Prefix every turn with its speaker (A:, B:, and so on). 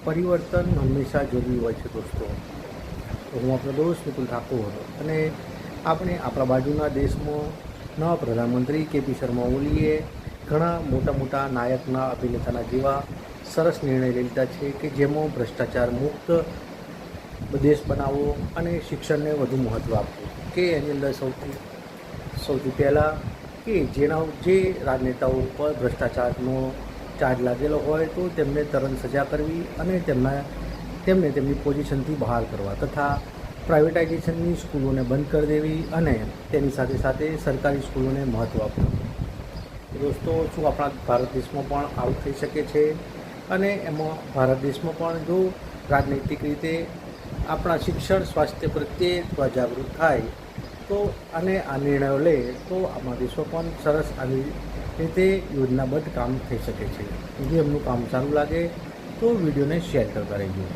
A: પરિવર્તન હંમેશા જરૂરી હોય છે દોસ્તો. તો હું આપણો દોસ્ત નિકુલ ઠાકોર અને આપણે આપણા બાજુના દેશમાં નવા પ્રધાનમંત્રી કેપી શર્મા ઓલીએ ઘણા મોટા મોટા નાયકના અભિનેતાના જેવા સરસ નિર્ણય લઈ લીધા છે કે જેમાં ભ્રષ્ટાચાર મુક્ત દેશ બનાવવો અને શિક્ષણને વધુ મહત્ત્વ આપવું. કે એની અંદર સૌથી પહેલાં કે જે રાજનેતાઓ ઉપર ભ્રષ્ટાચારનો ચાર્જ લાગેલો હોય તો તેમને તરત સજા કરવી અને તેમને તેમની પોઝિશનથી બહાર કરવા તથા પ્રાઇવેટાઇઝેશનની સ્કૂલોને બંધ કરી દેવી અને તેની સાથે સાથે સરકારી સ્કૂલોને મહત્ત્વ આપવું. દોસ્તો, શું આપણા ભારત દેશમાં પણ આવું થઈ શકે છે? અને એમાં ભારત દેશમાં પણ જો રાજનૈતિક રીતે આપણા શિક્ષણ સ્વાસ્થ્ય પ્રત્યે થોડા જાગૃત થાય તો અને આ નિર્ણયો લે તો આપણા દેશમાં પણ સરસ આવી રીતે યોજનાબદ્ધ કામ થઈ શકે છે. જો એમનું કામ સારું લાગે તો વિડીયોને શેર કરતા રહેજો.